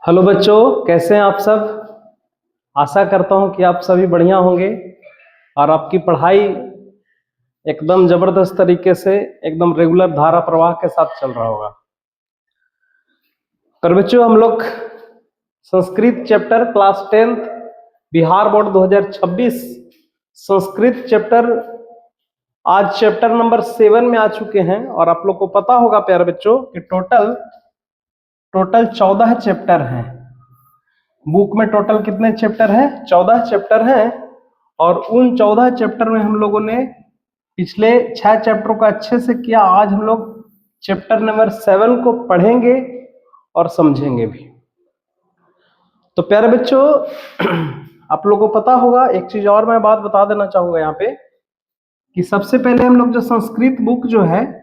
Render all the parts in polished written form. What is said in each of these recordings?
Hello बच्चों, कैसे हैं आप सब। आशा करता हूं कि आप सभी बढ़िया होंगे और आपकी पढ़ाई एकदम जबरदस्त तरीके से एकदम रेगुलर धारा प्रवाह के साथ चल रहा होगा। पर बच्चों, हम लोग Sanskrit chapter class 10 Bihar board 2026 Sanskrit chapter आज चैप्टर नंबर 7 में आ चुके हैं। और आप लोग को पता होगा प्यारे बच्चों कि टोटल 14 चैप्टर हैं। बुक में टोटल कितने चैप्टर हैं? 14 चैप्टर हैं। और उन 14 चैप्टर में हम लोगों ने पिछले 6 चैप्टरों को अच्छे से किया। आज हम लोग चैप्टर नंबर 7 को पढ़ेंगे और समझेंगे भी। तो प्यारे बच्चों, आप लोगों को पता होगा, एक चीज और मैं बात बता देना चाहूंगा यहाँ पे कि सबसे पहले हम लोग जो संस्कृत बुक जो है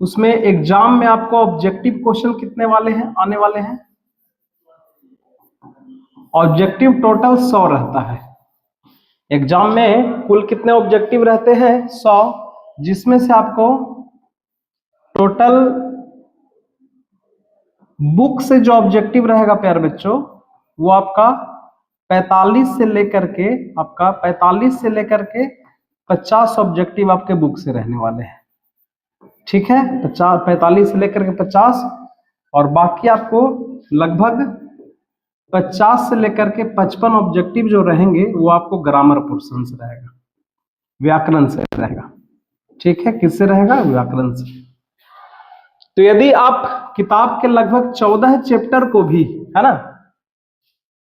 उसमें एग्जाम में आपको ऑब्जेक्टिव क्वेश्चन कितने वाले हैं, आने वाले हैं। ऑब्जेक्टिव टोटल 100 रहता है। एग्जाम में कुल कितने ऑब्जेक्टिव रहते हैं? 100, जिसमें से आपको टोटल बुक से जो ऑब्जेक्टिव रहेगा प्यारे बच्चों वो आपका 45 से लेकर के 50 ऑब्जेक्टिव आपके बुक से रहने वाले हैं। ठीक है, 45 से लेकर के 50 और बाकी आपको लगभग 50 से लेकर के 55 ऑब्जेक्टिव जो रहेंगे वो आपको ग्रामर पोर्शन से रहेगा, व्याकरण से रहेगा। ठीक है, किससे रहेगा? व्याकरण से। तो यदि आप किताब के लगभग 14 चैप्टर को भी, है ना,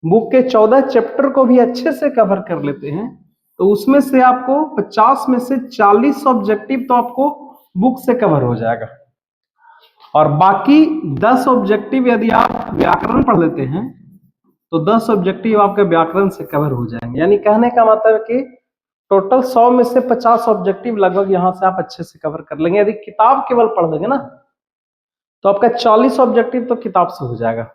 बुक के 14 चैप्टर को भी अच्छे से कवर कर लेते हैं तो उसमें से आपको 50 में से 40 ऑब्जेक्टिव तो आपको बुक से कवर हो जाएगा। और बाकी 10 ऑब्जेक्टिव यदि आप व्याकरण पढ़ लेते हैं तो 10 ऑब्जेक्टिव आपके व्याकरण से कवर हो जाएंगे। यानी कहने का मतलब है कि टोटल 100 में से 50 ऑब्जेक्टिव लगभग यहां से आप अच्छे से कवर कर लेंगे। यदि किताब केवल पढ़ लेंगे ना तो आपका 40 ऑब्जेक्टिव तो किताब से हो जाएगा।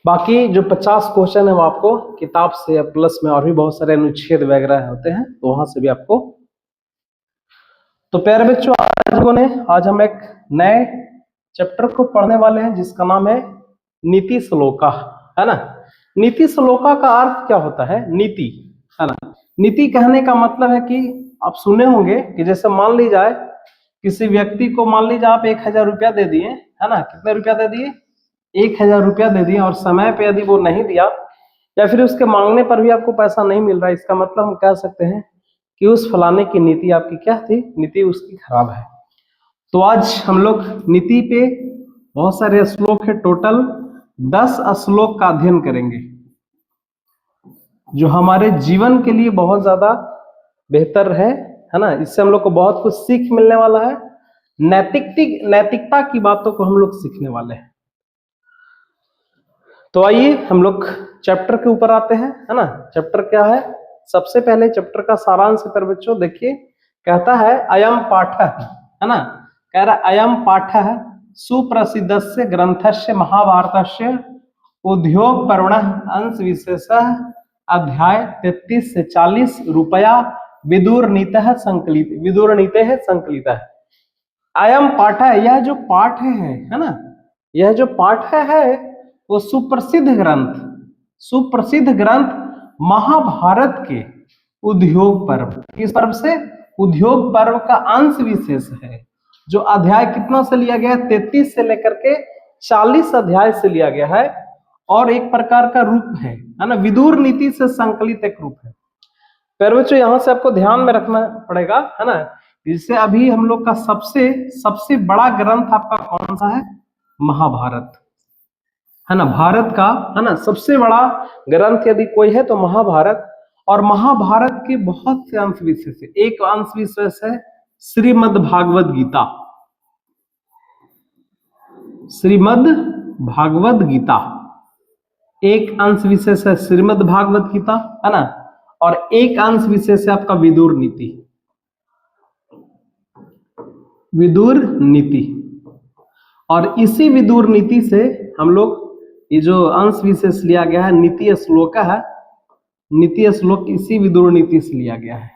बाकी जो 50 क्वेश्चन है वो आपको किताब से प्लस में और भी बहुत सारे अनुच्छेद वगैरह होते हैं तो वहां से भी आपको। तो प्यारे बच्चों, आज हम एक नए चैप्टर को पढ़ने वाले हैं जिसका नाम है नीति श्लोका, है ना। नीति श्लोका का अर्थ क्या होता है? नीति, है ना। नीति कहने का मतलब है कि आप सुने होंगे कि जैसे मान ली जाए किसी व्यक्ति को, मान लीजिए आप 1000 रुपया दे दिए, है ना। कितने रुपया दे दिए? 1000 रुपया दे दिए। और समय पे यदि वो नहीं दिया या फिर उसके मांगने पर भी आपको पैसा नहीं मिल रहा है, इसका मतलब हम कह सकते हैं कि उस फलाने की नीति आपकी क्या थी? नीति उसकी खराब है। तो आज हम लोग नीति पे बहुत सारे श्लोक है, टोटल 10 श्लोक का अध्ययन करेंगे जो हमारे जीवन के लिए बहुत ज्यादा बेहतर है ना। इससे हम लोग को बहुत कुछ सीख मिलने वाला है। नैतिकता की बातों को हम लोग सीखने वाले हैं। तो आइए हम लोग चैप्टर के ऊपर आते हैं, है ना। चैप्टर क्या है? सबसे पहले चैप्टर का सारांश पर बच्चों देखिए, कहता है अयम पाठ, है ना। कह रहा अयम पाठ सुप्रसिद्धस्य ग्रंथस्य महाभारतस्य उद्योग पर्वणः अंश विशेषः अध्याय 33 से 40 रुपया विदुर नीतः संकलितः। अयम पाठ है, यह जो पाठ है ना, यह जो पाठ है वो सुप्रसिद्ध ग्रंथ महाभारत के उद्योग पर्व, किस पर्व से? उद्योग पर्व का अंश विशेष है। जो अध्याय कितना से लिया गया है? 33 से लेकर के 40 अध्याय से लिया गया है और एक प्रकार का रूप है ना। विदुर नीति से संकलित एक रूप है। पर बच्चों यहां से आपको ध्यान में रखना पड़ेगा, है ना। जिससे अभी हम लोग का सबसे बड़ा ग्रंथ आपका कौन सा है? महाभारत, है ना। भारत का, है ना, सबसे बड़ा ग्रंथ यदि कोई है तो महाभारत। और महाभारत के बहुत से अंश विशेष है। एक अंश विशेष है श्रीमद् भागवत गीता। श्रीमद् भागवत गीता एक अंश विशेष है, श्रीमद् भागवत गीता, है ना। और एक अंश विशेष है आपका विदुर नीति। और इसी विदुर नीति से हम लोग ये जो अंश विशेष लिया गया है नीति श्लोक है, नीति श्लोक इसी विदुर नीति से लिया गया है,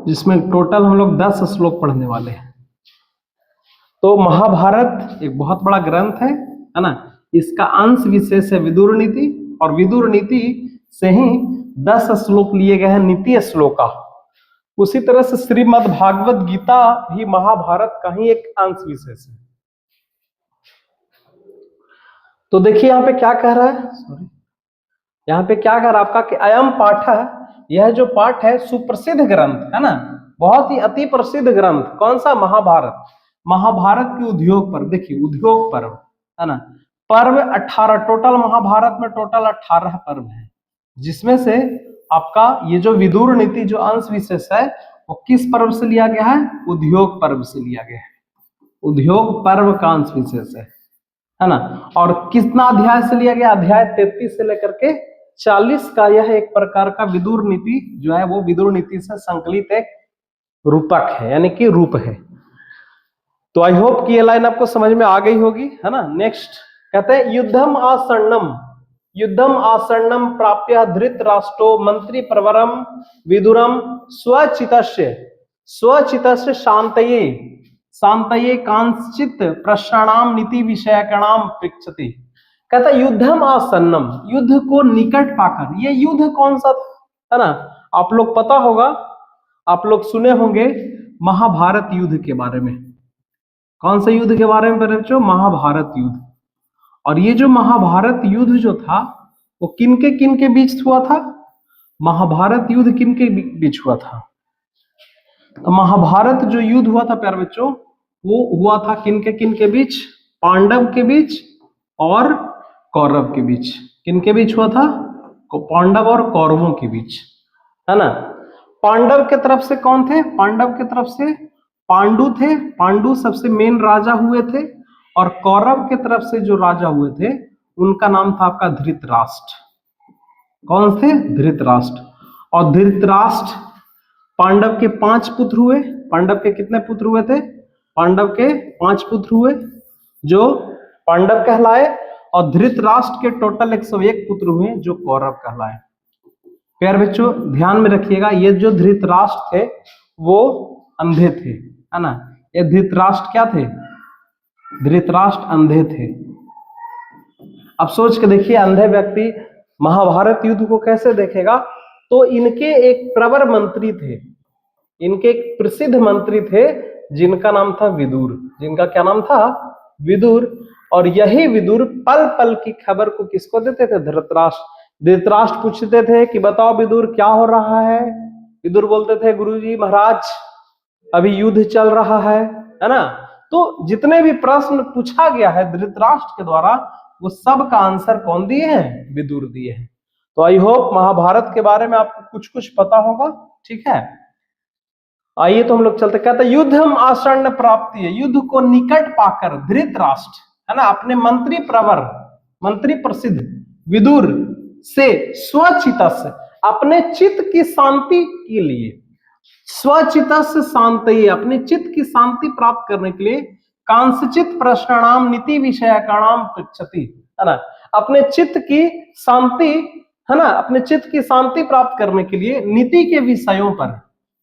जिसमें टोटल हम लोग 10 श्लोक पढ़ने वाले हैं। तो महाभारत एक बहुत बड़ा ग्रंथ है ना। इसका अंश विशेष है विदुर नीति, और विदुर नीति से ही 10 श्लोक लिए गए हैं, नीति श्लोका। उसी तरह से श्रीमद् भागवत गीता भी महाभारत का ही एक अंश विशेष है। तो देखिए यहाँ पे क्या कह रहा है, सॉरी, यहाँ पे क्या कह रहा है आपका कि अयम पाठ, यह जो पाठ है सुप्रसिद्ध ग्रंथ है ना, बहुत ही अति प्रसिद्ध ग्रंथ। कौन सा? महाभारत। महाभारत के उद्योग पर्व, देखिए उद्योग पर्व है ना, पर्व 18, टोटल महाभारत में टोटल 18 पर्व है, जिसमें से आपका ये जो विदुर नीति जो अंश विशेष है वो किस पर्व से लिया गया है? उद्योग पर्व से लिया गया है। उद्योग पर्व का अंश विशेष है ना। और कितना अध्याय से लिया गया? अध्याय 33 से लेकर के 40 का यह एक प्रकार का विदुर नीति जो है वो विदुर नीति से संकलित एक रूपक है, यानी कि रूप है। तो आई होप कि ये लाइन आपको समझ में आ गई होगी, है ना। नेक्स्ट कहते हैं युद्धम आसन्नम प्राप्य धृतराष्ट्रो मंत्री प्रवरम विदुरम स्वचितस्य शांतये कांचित प्रश्नानाम नीति विषयकणाम पृच्छति। कहता युद्धम आसन्नम, युद्ध को निकट पाकर। ये युद्ध कौन सा था, है ना? आप लोग पता होगा, आप लोग सुने होंगे महाभारत युद्ध के बारे में। कौन सा युद्ध के बारे में बच्चों? महाभारत युद्ध। और ये जो महाभारत युद्ध जो था वो किनके बीच हुआ था? महाभारत युद्ध किनके बीच हुआ था? तो महाभारत जो युद्ध हुआ था प्यारे बच्चों, वो हुआ था किनके बीच? पांडव के बीच और कौरव के बीच। किनके बीच हुआ था? पांडव और कौरवों के बीच, है ना। पांडव के तरफ से कौन थे? पांडव के तरफ से पांडु थे, पांडु सबसे मेन राजा हुए थे। और कौरव के तरफ से जो राजा हुए थे उनका नाम था आपका धृतराष्ट्र। कौन थे? धृतराष्ट्र। और धृतराष्ट्र, पांडव के 5 पुत्र हुए। पांडव के कितने पुत्र हुए थे? पांडव के 5 पुत्र हुए जो पांडव कहलाए, और धृतराष्ट्र के टोटल 101 पुत्र हुए जो कौरव कहलाए। प्यारे बच्चों ध्यान में रखिएगा, ये जो धृतराष्ट्र थे वो अंधे थे, है ना। ये धृतराष्ट्र क्या थे? धृतराष्ट्र अंधे थे। अब सोच के देखिए, अंधे व्यक्ति महाभारत युद्ध को कैसे देखेगा? तो इनके एक प्रवर मंत्री थे, इनके एक प्रसिद्ध मंत्री थे जिनका नाम था विदुर। जिनका क्या नाम था? विदुर। और यही विदुर पल पल की खबर को किसको देते थे? धृतराष्ट्र। धृतराष्ट्र पूछते थे कि बताओ विदुर क्या हो रहा है? विदुर बोलते थे गुरुजी महाराज अभी युद्ध चल रहा है ना। तो जितने भी प्रश्न पूछा गया है धृतराष्ट्र के द्वारा वो सब का आंसर कौन दिए हैं? विदुर दिए हैं। तो आई होप महाभारत के बारे में आपको कुछ पता होगा, ठीक है। आइए तो हम लोग चलते। कहते युद्धम आसन्न प्राप्ति है, युद्ध को निकट पाकर धृतराष्ट्र, है ना, अपने मंत्री प्रवर, मंत्री प्रसिद्ध विदुर से स्वचित्त, अपने चित्त की शांति के लिए, स्वचित्त शांति, अपने चित्त की शांति प्राप्त करने के लिए कांसचित प्रश्नानाम नीति विषयकाणाम पृच्छति, है ना। अपने चित्त की शांति, है ना, अपने चित्त की शांति प्राप्त करने के लिए नीति के विषयों पर,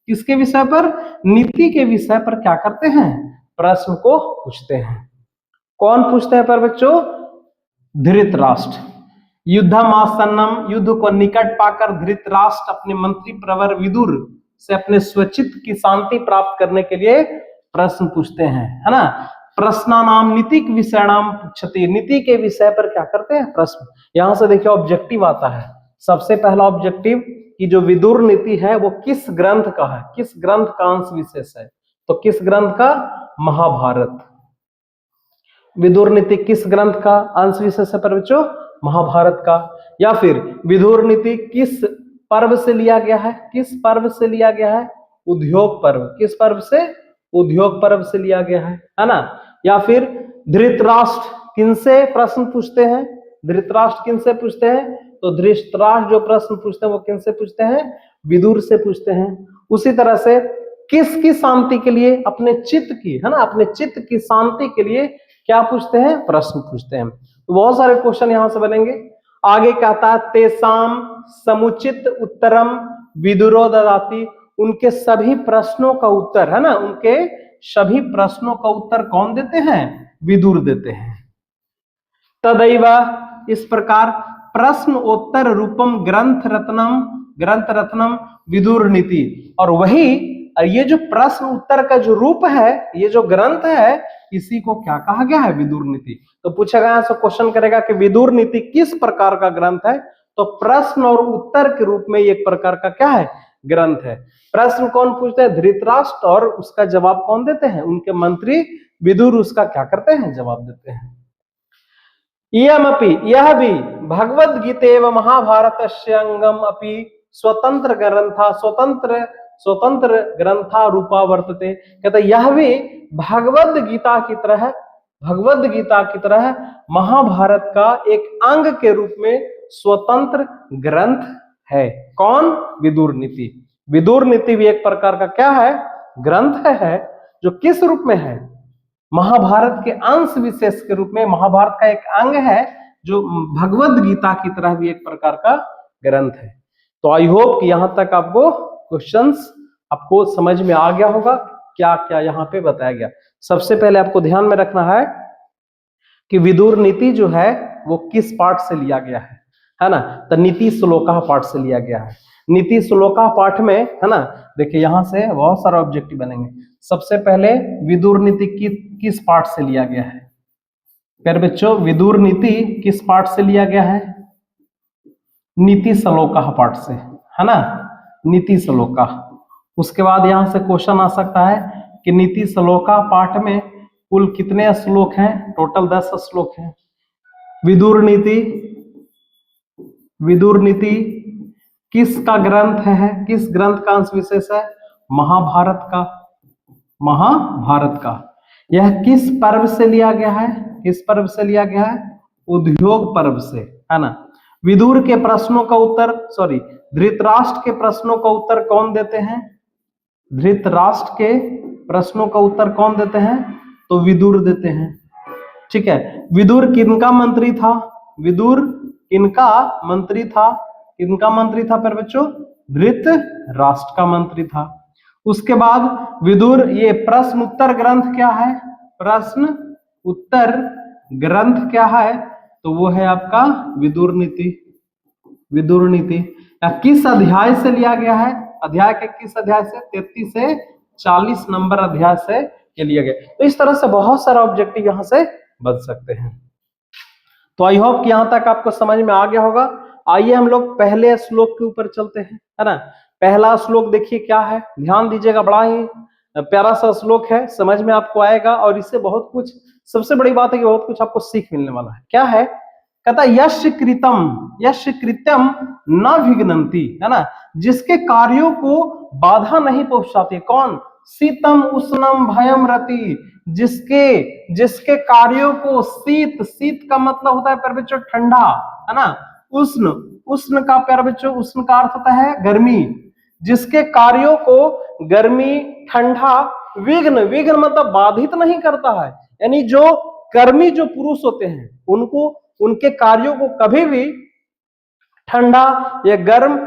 किसके विषय पर? नीति के विषय पर क्या करते हैं? प्रश्न को पूछते हैं। कौन पूछते हैं पर बच्चों? धृतराष्ट्र। युद्धम आसन्नम, युद्ध को निकट पाकर धृतराष्ट्र अपने मंत्री प्रवर विदुर से अपने स्वचित्त की शांति प्राप्त करने के लिए प्रश्न पूछते हैं, है ना। प्रश्नानाम नीतिक विषयाणाम पृच्छति, नीति के विषय पर क्या करते हैं? प्रश्न। यहां से देखिए ऑब्जेक्टिव आता है। सबसे पहला ऑब्जेक्टिव कि जो विदुर नीति है वो किस ग्रंथ का है? किस ग्रंथ का अंश विशेष है? तो किस ग्रंथ का? महाभारत। विदुर नीति किस ग्रंथ का अंश विशेष है पर बच्चों? महाभारत का। या फिर विदुर नीति किस पर्व से लिया गया है? किस पर्व से लिया गया है? उद्योग पर्व। किस पर्व से? उद्योग पर्व से लिया गया है ना। या फिर धृतराष्ट्र किनसे प्रश्न पूछते हैं? धृतराष्ट्र किनसे पूछते हैं? तो धृतराष्ट्र जो प्रश्न पूछते हैं वो किनसे पूछते हैं? विदुर से पूछते हैं। उसी तरह से किसकी शांति के लिए? अपने चित्त की, है ना, अपने चित्त की शांति के लिए क्या पूछते हैं? प्रश्न पूछते हैं। तो बहुत सारे क्वेश्चन यहां से बनेंगे। आगे कहता है तेसाम समुचित उत्तरम विदुरो ददाति, उनके सभी प्रश्नों का उत्तर, है ना, उनके सभी प्रश्नों का उत्तर कौन देते हैं? विदुर देते हैं। तदैव, इस प्रकार प्रश्नोत्तर रूपम ग्रंथ रत्नम विदुर नीति। और वही ये जो प्रश्न उत्तर का जो रूप है, ये जो ग्रंथ है, इसी को क्या कहा गया है? विदुर नीति। तो पूछा गया है, क्वेश्चन करेगा कि विदुर नीति किस प्रकार का ग्रंथ है? तो प्रश्न और उत्तर के रूप में एक प्रकार का क्या है? ग्रंथ है। प्रश्न कौन पूछते हैं? धृतराष्ट्र। और उसका जवाब कौन देते हैं? उनके मंत्री विदुर उसका क्या करते हैं? जवाब देते हैं। इयमपि, यह भी भगवद गीतेव महाभारतस्य अंगम अपि स्वतंत्र ग्रंथा रूपा वर्तते। कहते यह भी भगवद गीता की तरह महाभारत का एक अंग के रूप में स्वतंत्र ग्रंथ है। कौन? विदुर नीति। विदुर नीति भी एक प्रकार का क्या है? ग्रंथ है, जो किस रूप में है? महाभारत के अंश विशेष के रूप में, महाभारत का एक अंग है, जो भगवद गीता की तरह भी एक प्रकार का ग्रंथ है। तो आई होप कि यहां तक आपको क्वेश्चंस आपको समझ में आ गया होगा, क्या क्या यहाँ पे बताया गया। सबसे पहले आपको ध्यान में रखना है कि विदुर नीति जो है वो किस पाठ से लिया गया है ना? तो नीति श्लोका पाठ से लिया गया है। नीति श्लोका पाठ में, है ना, देखिए यहां से बहुत सारे ऑब्जेक्टिव बनेंगे। सबसे पहले विदुर नीति किस पाठ से लिया गया है? फिर बच्चों, विदुर नीति किस पाठ से लिया गया है? नीति श्लोका पाठ से, है ना, नीति श्लोका। उसके बाद यहां से क्वेश्चन आ सकता है कि नीति श्लोका पाठ में कुल कितने श्लोक हैं? टोटल 10 श्लोक हैं। विदुर नीति किसका ग्रंथ है? किस ग्रंथ का अंश विशेष है? महाभारत का। यह किस पर्व से लिया गया है? किस पर्व से लिया गया है? उद्योग पर्व से, है ना। विदुर के प्रश्नों का उत्तर, धृतराष्ट्र के प्रश्नों का उत्तर कौन देते हैं? धृतराष्ट्र के प्रश्नों का उत्तर कौन देते हैं? तो विदुर देते हैं। ठीक है। विदुर किनका मंत्री था? विदुर किनका मंत्री था? किनका मंत्री था फिर बच्चों? धृतराष्ट्र का मंत्री था। उसके बाद विदुर, ये प्रश्न उत्तर ग्रंथ क्या है? प्रश्न उत्तर ग्रंथ क्या है? तो वो है आपका विदुर नीति। विदुर नीति किस अध्याय से लिया गया है? अध्याय के किस अध्याय से? 33 से 40 नंबर अध्याय से ये लिया गया। तो इस तरह से बहुत सारा ऑब्जेक्टिव यहाँ से बन सकते हैं। तो आई होप कि यहाँ तक आपको समझ में आ गया होगा। आइए हम लोग पहले श्लोक के ऊपर चलते हैं, है ना। पहला श्लोक देखिए क्या है, ध्यान दीजिएगा। बड़ा ही प्यारा सा श्लोक है, समझ में आपको आएगा और इससे बहुत कुछ, सबसे बड़ी बात है कि बहुत कुछ आपको सीख मिलने वाला है। क्या है? कहता यश कृत्यम न विघ्नन्ति, है ना, जिसके कार्यों को बाधा नहीं पहुंचाती। कौन? शीतम उष्णम भयम रति, जिसके कार्यों को, शीत का मतलब होता है प्यारे बच्चों ठंडा, है ना। उष्ण का प्यारे बच्चों, उष्ण का अर्थ होता है गर्मी। जिसके कार्यों को गर्मी, ठंडा, विघ्न मतलब बाधित नहीं करता है। यानी जो कर्मी जो पुरुष होते हैं, उनके कार्यों को कभी भी ठंडा या गर्म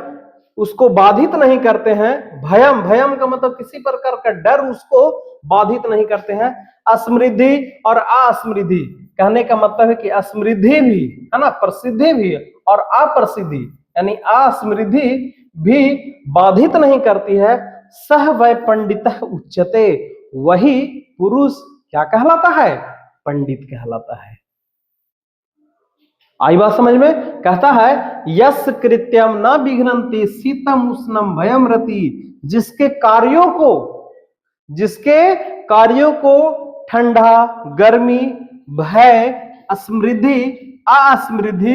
उसको बाधित नहीं करते हैं। भयम का मतलब किसी प्रकार का डर उसको बाधित नहीं करते हैं। असमृद्धि और असमृद्धि कहने का मतलब है कि असमृद्धि भी, है ना, प्रसिद्धि भी और अप्रसिद्धि यानी असमृद्धि भी बाधित नहीं करती है। सह वै पंडितः उच्यते, वही पुरुष क्या कहलाता है? पंडित कहलाता है। आई बात समझ में? कहता है यस कृत्यम न विघ्नन्ति शीतम उष्णम भयम रति, जिसके कार्यों को ठंडा, गर्मी, भय, असमृद्धि, असमृद्धि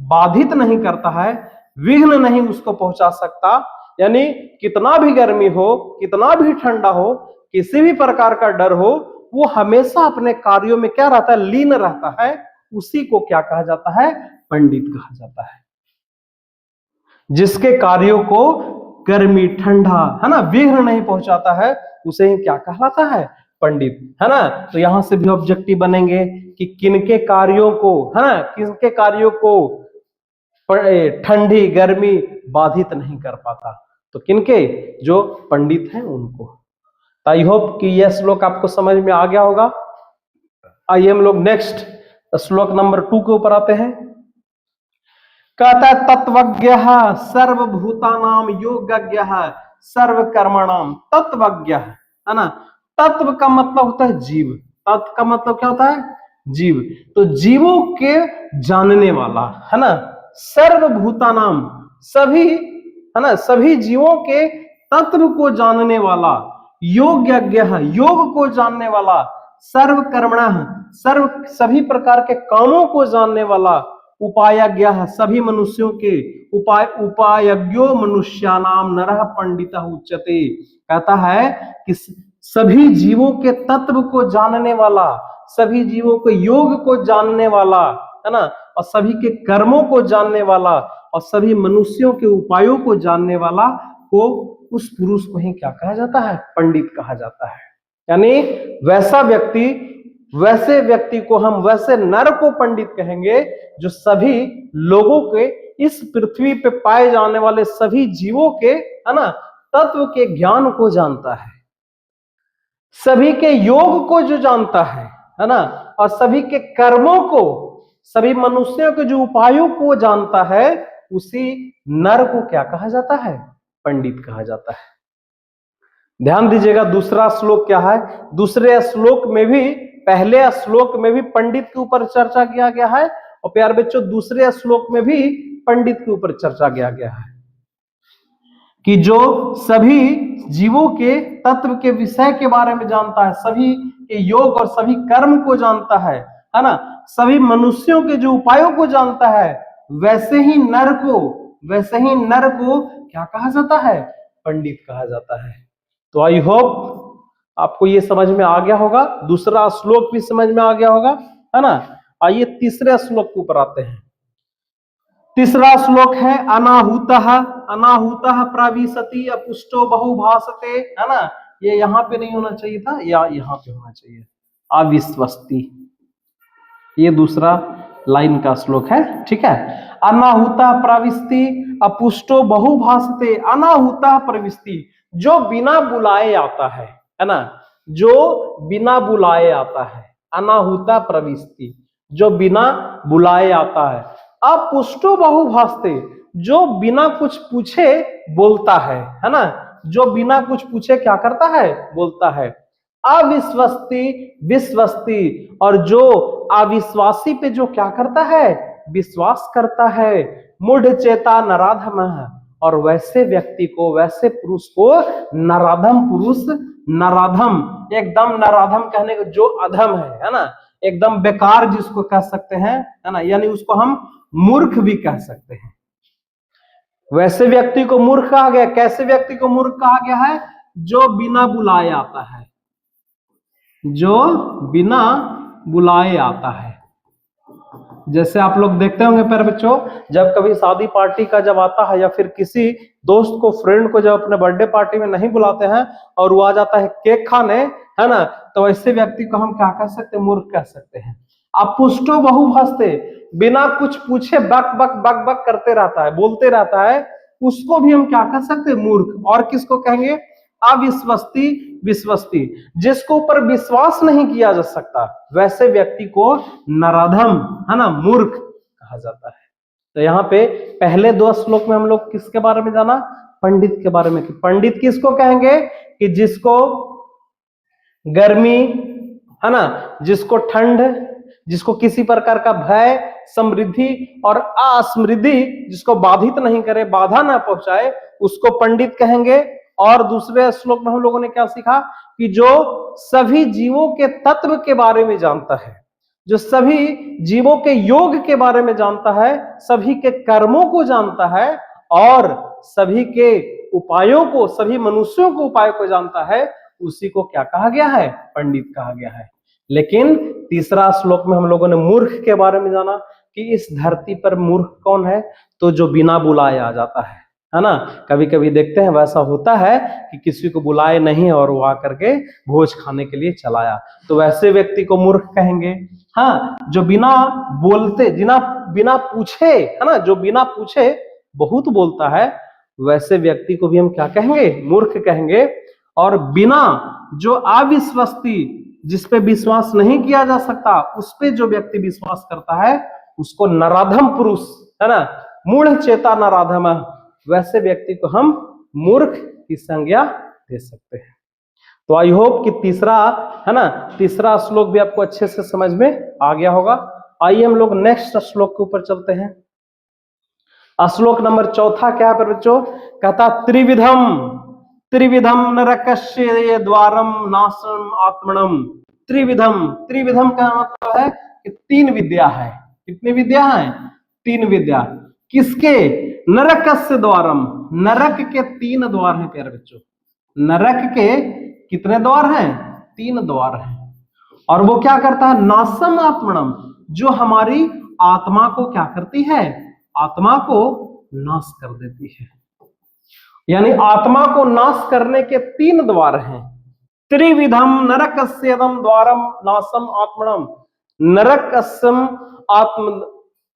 बाधित नहीं करता है, विघ्न नहीं उसको पहुंचा सकता। यानी कितना भी गर्मी हो, कितना भी ठंडा हो, किसी भी प्रकार का डर हो, वो हमेशा अपने कार्यों में क्या रहता है? लीन रहता है। उसी को क्या कहा जाता है? पंडित कहा जाता है। जिसके कार्यों को गर्मी, ठंडा, है ना, विघ्न नहीं पहुंचाता है, उसे ही क्या कहलाता है? पंडित, है ना। तो यहां से भी ऑब्जेक्टिव बनेंगे कि किनके कार्यों को, है ना, किनके कार्यों को ठंडी, गर्मी बाधित नहीं कर पाता। तो किनके? जो पंडित हैं उनको। आई होप कि यह श्लोक आपको समझ में आ गया होगा। आइए हम लोग नेक्स्ट श्लोक नंबर 2 के ऊपर आते हैं। कहता है तत्वज्ञ सर्वभूतानाम योगज्ञ सर्वकर्मणाम तत्वज्ञ, है ना। तत्व का मतलब होता है जीव, तत्व का मतलब क्या होता है? जीव। तो जीवों के जानने वाला, है ना। सर्वभूतानाम सभी, है ना, सभी जीवों के तत्व को जानने वाला, योगज्ञ योग को जानने वाला, सर्वकर्मणः सर्व सभी प्रकार के कामों को जानने वाला, उपायज्ञ सभी मनुष्यों के उपायज्ञो मनुष्यानाम नरः पंडितः उच्यते। कहता है कि सभी जीवों के तत्व को जानने वाला, सभी जीवों के योग को जानने वाला, है ना, और सभी के कर्मों को जानने वाला और सभी मनुष्यों के उपायों को जानने वाला को, उस पुरुष को ही क्या कहा जाता है? पंडित कहा जाता है। यानी वैसे व्यक्ति को हम, वैसे नर को पंडित कहेंगे जो सभी लोगों के, इस पृथ्वी पे पाए जाने वाले सभी जीवों के, है ना, तत्व के ज्ञान को जानता है, सभी के योग को जो जानता है ना, और सभी के कर्मों को, सभी मनुष्यों के जो उपायों को जानता है, उसी नर को क्या कहा जाता है? पंडित कहा जाता है। ध्यान दीजिएगा दूसरा श्लोक क्या है। दूसरे श्लोक में भी, पहले श्लोक में भी पंडित के ऊपर चर्चा किया गया है, और प्यार बच्चों दूसरे श्लोक में भी पंडित के ऊपर चर्चा किया गया है कि जो सभी जीवों के तत्व के विषय के बारे में जानता है, सभी के योग और सभी कर्म को जानता है ना, सभी मनुष्यों के जो उपायों को जानता है, वैसे ही नर को क्या कहा जाता है? पंडित कहा जाता है। तो आई होप आपको ये समझ में आ गया होगा, दूसरा श्लोक भी समझ में आ गया होगा, है ना। आइए तीसरे श्लोक के ऊपर आते हैं। तीसरा श्लोक है अनाहुतः प्रविशति अपुष्टो बहुभाषते, है ना। ये यहाँ पे नहीं होना चाहिए था, या यहाँ पे होना चाहिए, अविश्वस्ति। ये दूसरा लाइन का श्लोक है, ठीक है। अनाहुतः प्रविशति अपुष्टो बहुभाषते, अनाहुतः प्रविशति जो बिना बुलाए आता है ना, जो बिना बुलाए आता है, अनाहुता प्रविष्टि जो बिना बुलाए आता है। अपुष्टो बहुभाषते जो बिना कुछ पूछे बोलता है ना, जो बिना कुछ पूछे क्या करता है? बोलता है। अविश्वस्ति विश्वस्ति और जो अविश्वासी पे जो क्या करता है? विश्वास करता है। मूढ़ चेता नराधमः और वैसे व्यक्ति को, वैसे पुरुष को नराधम पुरुष, नराधम एकदम, नराधम कहने को जो अधम है ना, एकदम बेकार जिसको कह सकते हैं, है ना, यानी उसको हम मूर्ख भी कह सकते हैं। वैसे व्यक्ति को मूर्ख कहा गया। कैसे व्यक्ति को मूर्ख कहा गया है? जो बिना बुलाए आता है, जो बिना बुलाए आता है। जैसे आप लोग देखते होंगे प्यारे बच्चों, जब कभी शादी पार्टी का जब आता है, या फिर किसी दोस्त को, फ्रेंड को जब अपने बर्थडे पार्टी में नहीं बुलाते हैं और वो आ जाता है केक खाने, है ना, तो ऐसे व्यक्ति को हम क्या कह सकते हैं? मूर्ख कह सकते हैं। अपुष्टो बहुभाषते बिना कुछ पूछे बक बक बक बक करते रहता है, बोलते रहता है, उसको भी हम क्या कह सकते हैं? मूर्ख। और किसको कहेंगे? अविश्वस्ति विश्वस्ति जिसको ऊपर विश्वास नहीं किया जा सकता, वैसे व्यक्ति को नराधम, है ना, मूर्ख कहा जाता है। तो यहाँ पे पहले दो श्लोक में हम लोग किसके बारे में जाना? पंडित के बारे में। पंडित किसको कहेंगे? कि जिसको गर्मी, है ना, जिसको ठंड, जिसको किसी प्रकार का भय, समृद्धि और असमृद्धि जिसको बाधित नहीं करे, बाधा ना पहुंचाए, उसको पंडित कहेंगे। और दूसरे श्लोक में हम लोगों ने क्या सीखा? कि जो सभी जीवों के तत्व के बारे में जानता है, जो सभी जीवों के योग के बारे में जानता है, सभी के कर्मों को जानता है और सभी के उपायों को, सभी मनुष्यों को उपायों को जानता है, उसी को क्या कहा गया है? पंडित कहा गया है। लेकिन तीसरा श्लोक में हम लोगों ने मूर्ख के बारे में जाना कि इस धरती पर मूर्ख कौन है? तो जो बिना बुलाए आ जाता है ना। कभी कभी देखते हैं वैसा होता है कि किसी को बुलाए नहीं और वो आकर के भोज खाने के लिए चलाया, तो वैसे व्यक्ति को मूर्ख कहेंगे। हाँ, जो बिना बोलते, बिना पूछे, है ना, जो बिना पूछे बहुत बोलता है, वैसे व्यक्ति को भी हम क्या कहेंगे? मूर्ख कहेंगे। और बिना जो अविश्वस्ती, जिस पे विश्वास नहीं किया जा सकता, उस पे जो व्यक्ति विश्वास करता है उसको नराधम पुरुष, है ना, मूढ़ चेता नराधम, वैसे व्यक्ति को हम मूर्ख की संज्ञा दे सकते हैं। तो आई होप कि तीसरा, है ना, तीसरा श्लोक भी आपको अच्छे से समझ में आ गया होगा। आइए हम लोग नेक्स्ट श्लोक के ऊपर चलते हैं। श्लोक नंबर 4 क्या है बच्चों? कहता त्रिविधम त्रिविधम नरकस्य द्वारम नाशम आत्मनम। त्रिविधम, त्रिविधम का मतलब है कि 3 विद्या है। कितनी विद्या है? 3 विद्या। किसके? नरकस्य द्वारम, नरक के 3 द्वार हैं प्यारे बच्चों। नरक के कितने द्वार हैं? 3 द्वार हैं। और वो क्या करता है? नाशम आत्मनम, जो हमारी आत्मा को क्या करती है? आत्मा को नाश कर देती है। यानी आत्मा को नाश करने के 3 द्वार हैं। त्रिविधम नरकस्यदम द्वारम नाशम आत्मनम, नरकस्यम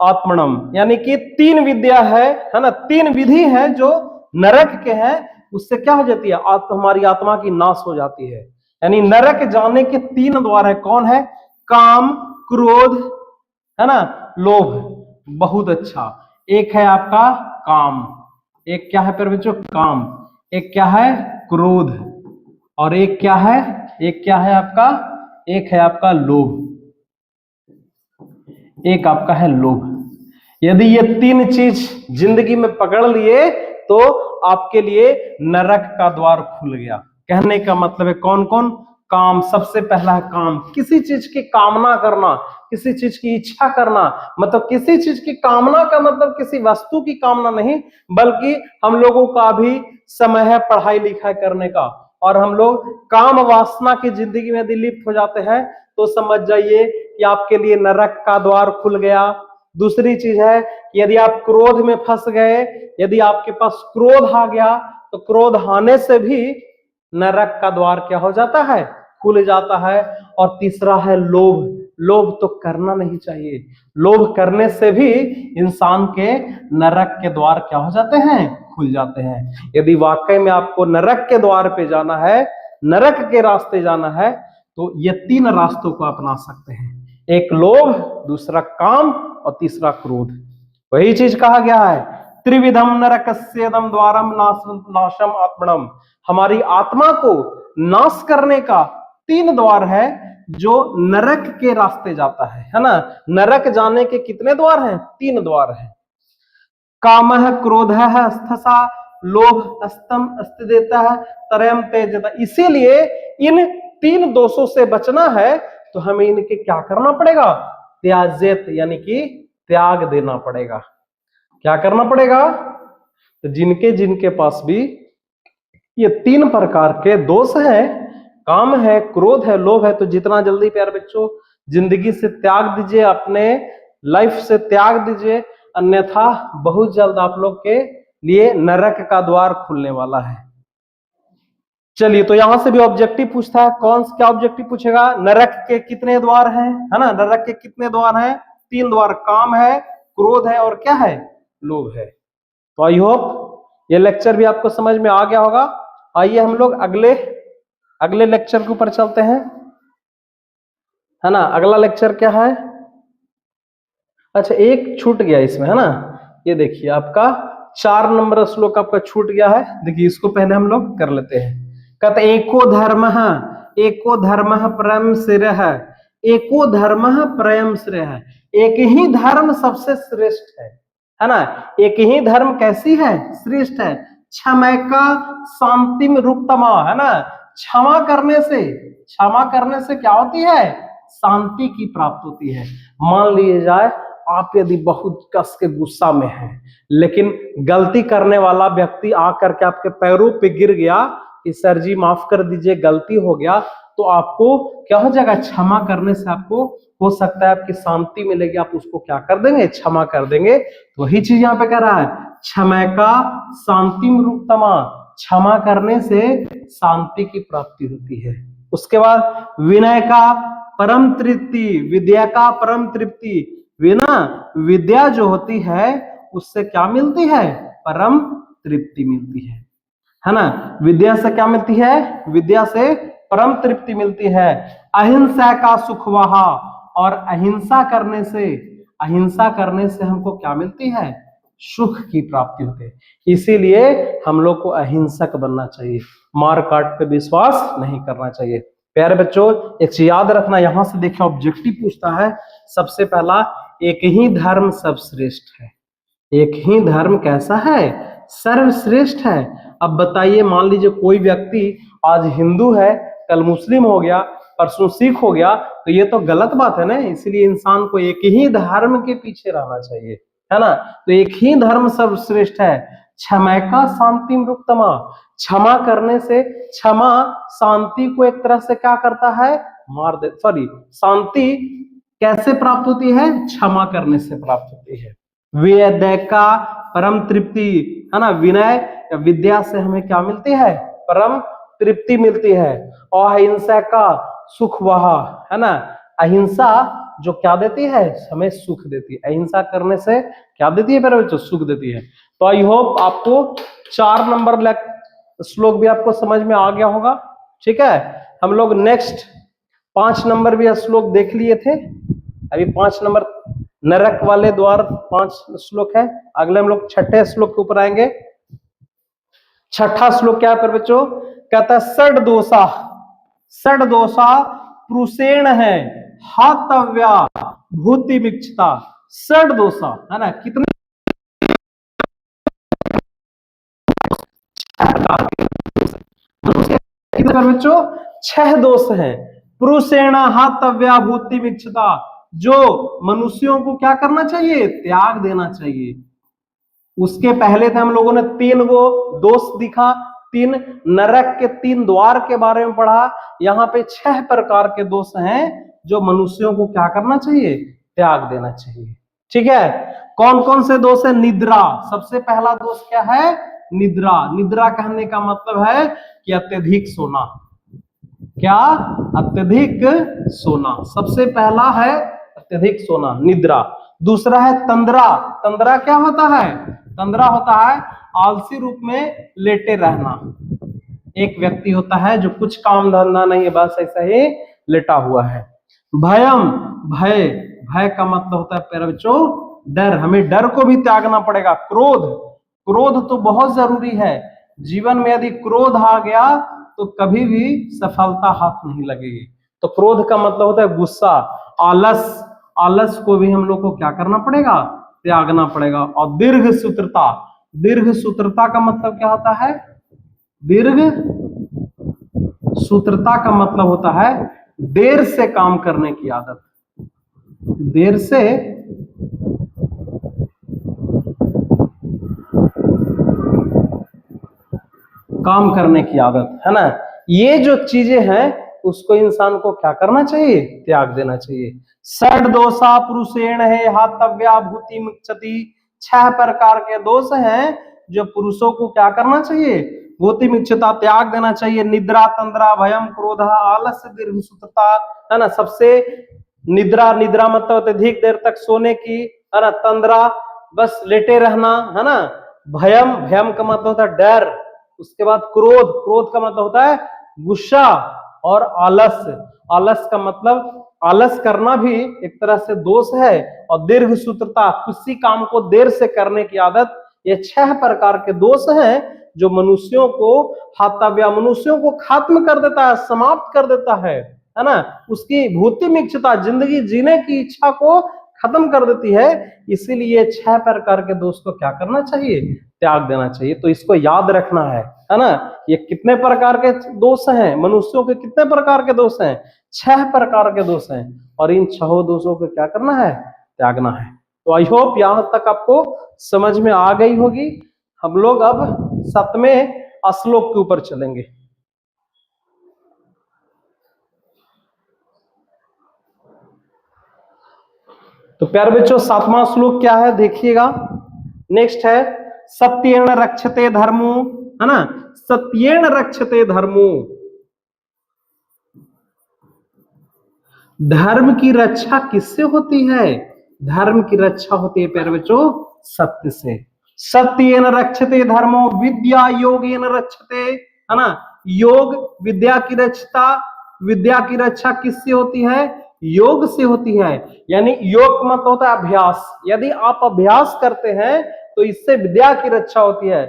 आत्मनम, यानी कि 3 विद्या है ना, 3 विधि है जो नरक के हैं, उससे क्या हो जाती है? हमारी आत्मा की नाश हो जाती है। यानी नरक जाने के 3 द्वार है। कौन है? काम, क्रोध, है ना, लोभ। बहुत अच्छा। एक है आपका काम, एक क्या है प्यारे बच्चों? काम। एक क्या है? क्रोध। और एक क्या है? एक क्या है आपका? एक है आपका लोभ। एक आपका है लोभ। यदि ये 3 चीज जिंदगी में पकड़ लिए तो आपके लिए नरक का द्वार खुल गया। कहने का मतलब है कौन कौन? काम, सबसे पहला है काम। किसी चीज की कामना करना, किसी चीज की इच्छा करना, मतलब किसी चीज की कामना का मतलब किसी वस्तु की कामना नहीं, बल्कि हम लोगों का भी समय है पढ़ाई लिखाई करने का, और हम लोग काम वासना की जिंदगी में यदि लिप्त हो जाते हैं तो समझ जाइए कि आपके लिए नरक का द्वार खुल गया। दूसरी चीज है कि यदि आप क्रोध में फंस गए, यदि आपके पास क्रोध आ गया, तो क्रोध आने से भी नरक का द्वार क्या हो जाता है? खुल जाता है। और तीसरा है लोभ। लोभ तो करना नहीं चाहिए। लोभ करने से भी इंसान के नरक के द्वार क्या हो जाते हैं? खुल जाते हैं। यदि वाकई में आपको नरक के द्वार पे जाना है, नरक के रास्ते जाना है, तो ये 3 रास्तों को अपना सकते हैं। एक लोभ, दूसरा काम, और तीसरा क्रोध। वही चीज कहा गया है, त्रिविधम नरकस्येदम द्वारम नाशम आत्मनम। हमारी आत्मा को नाश करने का 3 द्वार है जो नरक के रास्ते जाता है ना। नरक जाने के कितने द्वार हैं? 3 द्वार हैं। कामः क्रोधः स्थसा लोभ अस्तम अस्तिदेतः तरयम तेजता। इसीलिए इन 3 दोषों से बचना है तो हमें इनके क्या करना पड़ेगा? त्याज्यत, यानी कि त्याग देना पड़ेगा। क्या करना पड़ेगा? तो जिनके जिनके पास भी ये 3 प्रकार के दोष हैं, काम है, क्रोध है, लोभ है, तो जितना जल्दी प्यारे बच्चों जिंदगी से त्याग दीजिए, अपने लाइफ से त्याग दीजिए, अन्यथा बहुत जल्द आप लोग के लिए नरक का द्वार खुलने वाला है। चलिए, तो यहां से भी ऑब्जेक्टिव पूछता है। कौन क्या ऑब्जेक्टिव पूछेगा? नरक के कितने द्वार हैं, है ना, नरक के कितने द्वार हैं? 3 द्वार। काम है, क्रोध है, और क्या है? लोभ है। तो आई होप ये लेक्चर भी आपको समझ में आ गया होगा। आइए हम लोग अगले लेक्चर के ऊपर चलते हैं, है ना। अगला लेक्चर क्या है? अच्छा, एक छूट गया इसमें, है ना। ये देखिए आपका 4 नंबर श्लोक आपका छूट गया है। देखिए इसको पहले हम लोग कर लेते हैं। कहते एको धर्म परम श्रेय, एको धर्म परम श्रेय। एक ही धर्म सबसे श्रेष्ठ है ना। एक ही धर्म कैसी है? श्रेष्ठ है। क्षमा का शांतिम रूपतमा, है ना। क्षमा करने से क्या होती है? शांति की प्राप्त होती है। मान लिए जाए आप यदि बहुत कस के गुस्सा में हैं, लेकिन गलती करने वाला व्यक्ति आकर के आपके पैरों पे गिर गया कि सर जी माफ कर दीजिए, गलती हो गया, तो आपको क्या हो जाएगा? क्षमा करने से आपको हो सकता है आपकी शांति मिलेगी, आप उसको क्या कर देंगे? क्षमा कर देंगे। तो वही चीज यहाँ पे कह रहा है, क्षमा का शांतिम रूपतमा। क्षमा करने से शांति की प्राप्ति होती है। उसके बाद विनय का परम तृप्ति, विद्या का परम तृप्ति। विद्या जो होती है उससे क्या मिलती है? परम तृप्ति मिलती है। है ना। विद्या से क्या मिलती है? विद्या से परम तृप्ति मिलती है। अहिंसा का सुख वहा, और अहिंसा करने से हमको क्या मिलती है? सुख की प्राप्ति होती है। इसीलिए हम लोग को अहिंसक बनना चाहिए, मार काट पे विश्वास नहीं करना चाहिए। प्यारे बच्चों, एक चीज याद रखना, यहां से देखिए ऑब्जेक्टिव पूछता है सबसे पहला, एक ही धर्म सर्वश्रेष्ठ है। एक ही धर्म कैसा है? सर्वश्रेष्ठ है। अब बताइए, मान लीजिए कोई व्यक्ति आज हिंदू है, कल मुस्लिम हो गया, परसों सिख हो गया, तो ये तो गलत बात है ना। इसलिए इंसान को एक ही धर्म के पीछे रहना चाहिए, है ना। तो एक ही धर्म सर्वश्रेष्ठ है। क्षमा का शांति मृतमा, क्षमा करने से, क्षमा शांति को एक तरह से क्या करता है? मार दे, सॉरी, शांति कैसे प्राप्त होती है? क्षमा करने से प्राप्त होती है। विद्या का परम तृप्ति, है ना। विनय विद्या से हमें क्या मिलती है? परम तृप्ति मिलती है। और अहिंसा का सुख वहा, है ना। अहिंसा जो क्या देती है? हमें सुख देती है। अहिंसा करने से क्या देती है मेरे बच्चों? सुख देती है। तो आई होप आपको 4 नंबर श्लोक भी आपको समझ में आ गया होगा। ठीक है, हम लोग नेक्स्ट 5 नंबर भी श्लोक देख लिए थे। अभी 5 नंबर नरक वाले द्वार 5 श्लोक है। अगले हम लोग 6ठे श्लोक के ऊपर आएंगे। 6ठा श्लोक क्या है बच्चों? कहता है षड दोषा पुरुषेण है हातव्या भूति मिक्षता। षड दोषा, है ना। कितने बच्चों? 6 दोष हैं। पुरुषेण हातव्या भूति मिक्षता, जो मनुष्यों को क्या करना चाहिए? त्याग देना चाहिए। उसके पहले थे हम लोगों ने 3 गो दोष दिखा, 3 नरक के 3 द्वार के बारे में पढ़ा। यहाँ पे 6 प्रकार के दोष हैं जो मनुष्यों को क्या करना चाहिए? त्याग देना चाहिए। ठीक है, कौन कौन से दोष है? निद्रा, सबसे पहला दोष क्या है? निद्रा। निद्रा कहने का मतलब है कि अत्यधिक सोना। क्या? अत्यधिक सोना। सबसे पहला है अत्यधिक सोना, निद्रा। दूसरा है तंद्रा। तंद्रा क्या होता है? तंद्रा होता है आलसी रूप में लेटे रहना। एक व्यक्ति होता है जो कुछ काम धंधा नहीं है, बस ऐसा ही लेटा हुआ है। भयम, भय, भय का मतलब होता है प्यारे बच्चों डर। हमें डर को भी त्यागना पड़ेगा। क्रोध, क्रोध तो बहुत जरूरी है। जीवन में यदि क्रोध आ गया तो कभी भी सफलता हाथ नहीं लगेगी। तो क्रोध का मतलब होता है गुस्सा। आलस, आलस को भी हम लोग को क्या करना पड़ेगा? त्यागना पड़ेगा। और दीर्घ सूत्रता, दीर्घ सूत्रता का मतलब क्या होता है? दीर्घ सूत्रता का मतलब होता है देर से काम करने की आदत। देर से काम करने की आदत, है ना। ये जो चीजें हैं उसको इंसान को क्या करना चाहिए? त्याग देना चाहिए। षड दोषा पुरुषेण है हातव्या भूति मिक्षति। 6 प्रकार के दोष हैं जो पुरुषों को क्या करना चाहिए? भूति मिक्षता, त्याग देना चाहिए। निद्रा, तंद्रा, भयम, क्रोध, आलस्य, दीर्घ सूत्रता, है ना। सबसे निद्रा, निद्रा मतलब अधिक देर तक सोने की, है ना। तंद्रा बस लेटे रहना, है ना। भयम, भयम का मतलब होता है डर। उसके बाद क्रोध, क्रोध का मतलब होता है गुस्सा। और आलस्य, आलस का मतलब आलस करना भी एक तरह से दोष है। और दीर्घ सूत्रता, किसी काम को देर से करने की आदत। ये 6 प्रकार के दोष हैं जो मनुष्यों को हातव्या, मनुष्यों को खत्म कर देता है, समाप्त कर देता है ना। उसकी भूति मिक्षता, जिंदगी जीने की इच्छा को खत्म कर देती है। इसीलिए 6 प्रकार के दोष को क्या करना चाहिए? त्याग देना चाहिए। तो इसको याद रखना है ना। ये कितने प्रकार के दोष हैं? मनुष्यों के कितने प्रकार के दोष हैं? 6 प्रकार के दोष हैं। और इन 6 दोषों को क्या करना है? त्यागना है। तो आई होप यहां तक आपको समझ में आ गई होगी। हम लोग अब 7वें श्लोक के ऊपर चलेंगे। तो प्यारे बच्चों 7वां श्लोक क्या है देखिएगा। नेक्स्ट है सत्येण रक्षते धर्मो, है ना। सत्येण रक्षते धर्मो, धर्म की रक्षा किससे होती है? धर्म की रक्षा होती है प्यारे बच्चों सत्य से। सत्येन रक्षते धर्मो विद्या योगेन रक्षते, है ना। योग विद्या की रक्षता, विद्या की रक्षा किससे होती है? योग से होती है। यानी योग का मतलब होता है अभ्यास। यदि आप अभ्यास करते हैं तो इससे विद्या की रक्षा होती है।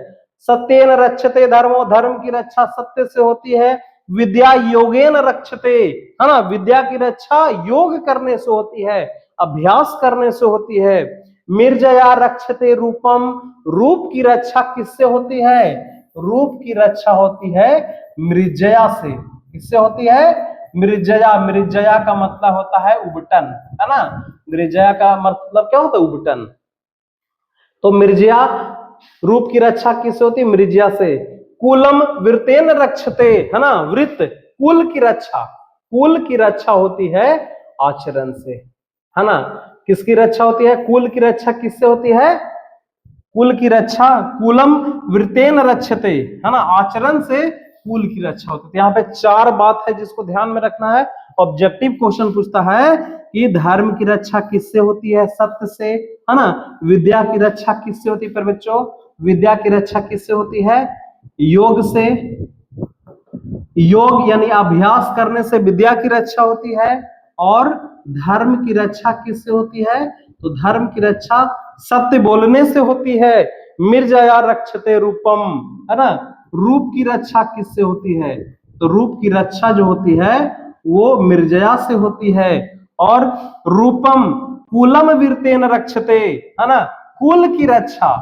सत्येन रक्षते धर्मो, धर्म की रक्षा सत्य से होती है। विद्या योगेन रक्षते, है ना, विद्या की रक्षा योग करने से होती है, अभ्यास करने से होती है। मिर्जया रक्षते रूपम, रूप की रक्षा किससे होती है? रूप की रक्षा होती है मृजया से। किससे होती है? मृजया। मृजया का मतलब होता है उबटन, है ना। मृजया का मतलब क्या होता है? उबटन। तो मृजया, रूप की रक्षा किससे होती है? मृजया से। कुलम वृतेन रक्षते, है ना, वृत कुल की रक्षा, कुल की रक्षा होती है आचरण से, है ना। किसकी रक्षा होती है? कुल की रक्षा किससे होती है? कुल की रक्षा कुलम वृतेन रक्षते, है ना, आचरण से कुल की रक्षा होती है। यहाँ पे 4 बात है जिसको ध्यान में रखना है। ऑब्जेक्टिव क्वेश्चन पूछता है कि धर्म की रक्षा किससे होती है? सत्य से, है ना। विद्या की रक्षा किससे होती है? पर बच्चों, विद्या की रक्षा किससे होती है? योग से। योग यानी अभ्यास करने से विद्या की रक्षा होती है। और धर्म की रक्षा किससे होती है? तो धर्म की रक्षा सत्य बोलने से होती है। मिर्जया रक्षते रूपम, है ना। रूप की रक्षा किससे होती है? तो रूप की रक्षा जो होती है वो मिर्जया से होती है। और रूपम कुलम वीरतेन रक्षते, है ना, कुल की रक्षा,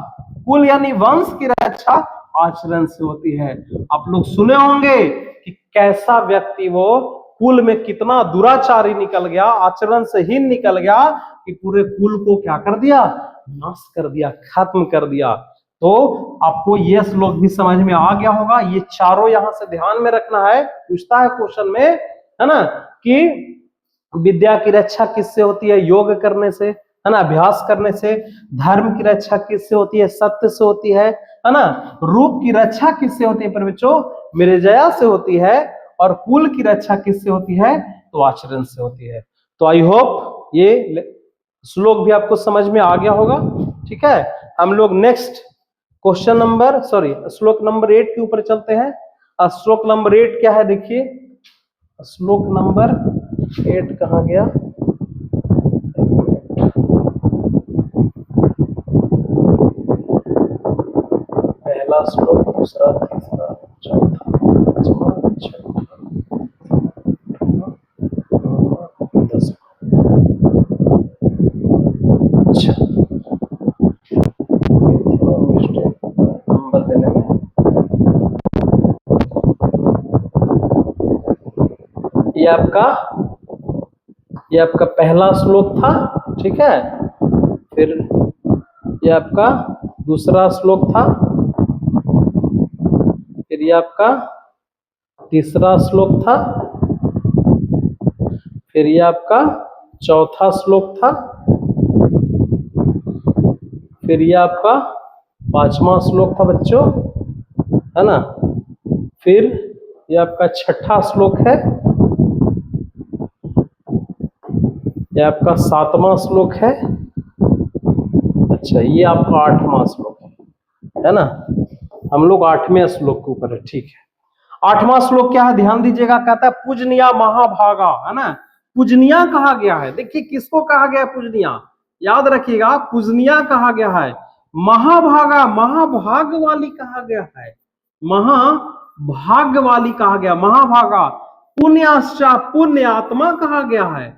कुल यानी वंश की रक्षा आचरण से होती है। आप लोग सुने होंगे कि कैसा व्यक्ति वो कुल में कितना दुराचारी निकल गया, आचरण से हीन निकल गया कि पूरे कुल को क्या कर दिया? नाश कर दिया, खत्म कर दिया। तो आपको ये श्लोक भी समझ में आ गया होगा। ये चारों यहां से ध्यान में रखना है, पूछता है क्वेश्चन में, है ना, कि विद्या की रक्षा किससे होती है? योग करने से, है ना, अभ्यास करने से। धर्म की रक्षा किससे होती है? सत्य से होती है ना। रूप की रक्षा किससे होती है पर बच्चों? मृजया से होती है। और कुल की रक्षा किससे होती है? तो आचरण से होती है। तो आई होप ये श्लोक भी आपको समझ में आ गया होगा। ठीक है, हम लोग नेक्स्ट क्वेश्चन नंबर श्लोक नंबर 8 के ऊपर चलते हैं। श्लोक नंबर 8 क्या है? देखिए, श्लोक नंबर 8 कहाँ गया? पहला श्लोक, दूसरा, तीसरा, चौथा, पांचवा, छठा, 10। अच्छा, नंबर देने में ये आपका पहला श्लोक था। ठीक है, फिर ये आपका दूसरा श्लोक था, फिर ये आपका तीसरा श्लोक था, फिर ये आपका चौथा श्लोक था, फिर ये आपका 5वां श्लोक था बच्चों, है ना। फिर ये आपका 6ठा श्लोक है, ये आपका 7वां श्लोक है। अच्छा, ये आपका 8वां श्लोक है ना। हम लोग 8वें श्लोक के ऊपर है। ठीक है, 8वां श्लोक क्या है? ध्यान दीजिएगा, कहता है पूजनिया महाभागा, है ना। पूजनिया कहा गया है। देखिए किसको कहा गया है? पूजनिया। याद रखिएगा, पूजनिया कहा गया है। महाभागा, महाभाग वाली कहा गया है। महाभाग वाली कहा गया, महाभागा। पुण्याश्चा, पुण्य आत्मा कहा गया है,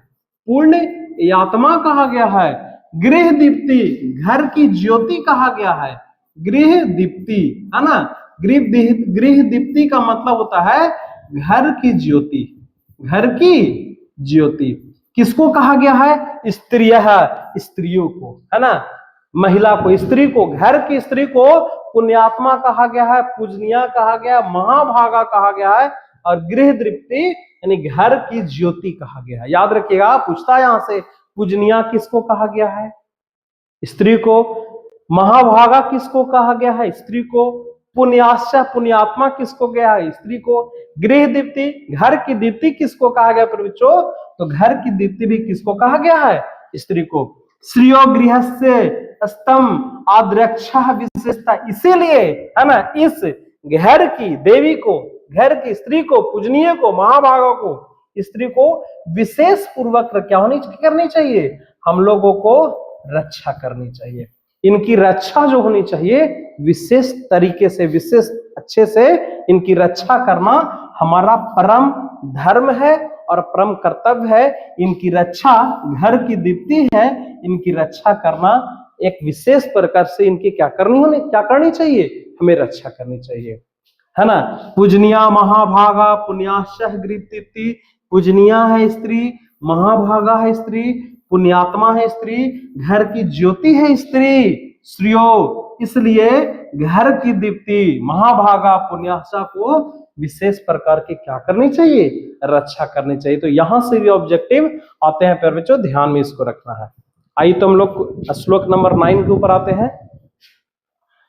पुण्य आत्मा कहा गया है। गृह दीप्ति, घर की ज्योति कहा गया है। गृह दीप्ति, है ना। गृह दीप्ति का मतलब होता है घर की ज्योति, घर की ज्योति। किसको कहा गया है? स्त्रियों को, है ना, महिला को, स्त्री को, घर की स्त्री को पुण्यात्मा कहा गया है, पूजनीय कहा गया, महाभागा कहा गया है। और गृह दीप्ति यानी घर की ज्योति कहा गया है। याद रखिएगा, पूछता है यहां से पूजनीय किसको कहा गया है? स्त्री को। महाभागा किसको कहा गया है? स्त्री को। पुण्याश्च, पुण्यात्मा किसको गया है? स्त्री को। गृह दीप्ति, घर की दीप्ति किसको कहा गया बच्चों? तो घर की दीप्ति भी किसको कहा गया है? स्त्री को। श्रियो गृहस्य, स्तंभ आद्रक्षा विशेषता, इसीलिए है ना इस घर की देवी को, घर की स्त्री को, पूजनीय को, महाभागा को, स्त्री को विशेष पूर्वक क्या करनी चाहिए, हम लोगों को रक्षा करनी चाहिए। इनकी रक्षा जो होनी चाहिए विशेष तरीके से, विशेष अच्छे से इनकी रक्षा करना हमारा परम धर्म है और परम कर्तव्य है। इनकी रक्षा घर की दीप्ति है, इनकी रक्षा करना एक विशेष प्रकार से इनकी क्या करनी चाहिए, हमें रक्षा करनी चाहिए, है ना। पूजनिया महाभागा पुण्याशः गृह, पूजनिया है स्त्री, महाभागा है स्त्री, पुण्यात्मा है स्त्री, घर की ज्योति है स्त्री, श्रियो, इसलिए घर की दीप्ति महाभागा पुण्याशा को विशेष प्रकार की क्या करनी चाहिए, रक्षा करनी चाहिए। तो यहां से भी ऑब्जेक्टिव आते हैं प्यारे बच्चों, ध्यान में इसको रखना है। आइए तो हम लोग श्लोक नंबर 9 के ऊपर आते हैं।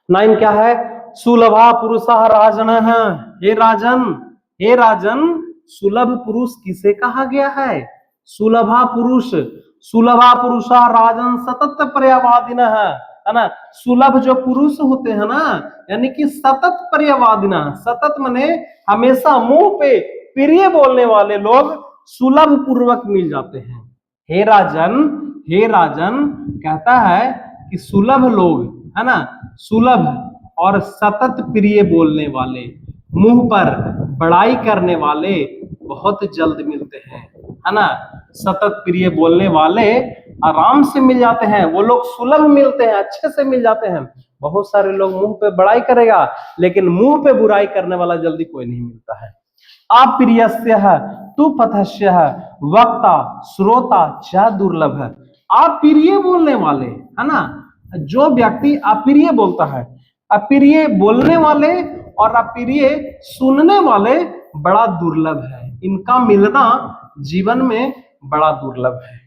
9 क्या है, सुलभा पुरुषः राजनः, हे राजन, हे राजन, सुलभ पुरुष किसे कहा गया है, सुलभा पुरुष, सुलभा पुरुषा राजन सतत पर्यावादिनः, है ना। सुलभ जो पुरुष होते हैं ना, यानी कि सतत पर्यावादिना, सतत माने हमेशा मुंह पे प्रिय बोलने वाले लोग सुलभ पूर्वक मिल जाते हैं। हे राजन, हे राजन कहता है कि सुलभ लोग, है ना, सुलभ और सतत प्रिय बोलने वाले, मुंह पर बड़ाई करने वाले बहुत जल्द मिलते हैं, है ना। सतत प्रिय बोलने वाले आराम से मिल जाते हैं, वो लोग सुलभ मिलते हैं, अच्छे से मिल जाते हैं। बहुत सारे लोग मुंह पे बड़ाई करेगा, लेकिन मुंह पे बुराई करने वाला जल्दी कोई नहीं मिलता है। अप्रियस्यः तु पथस्यः वक्ता श्रोता च दुर्लभ, अप्रिय बोलने वाले, है ना, जो व्यक्ति अप्रिय बोलता है, अप्रिय बोलने वाले और अप्रिय सुनने वाले बड़ा दुर्लभ है, इनका मिलना जीवन में बड़ा दुर्लभ है।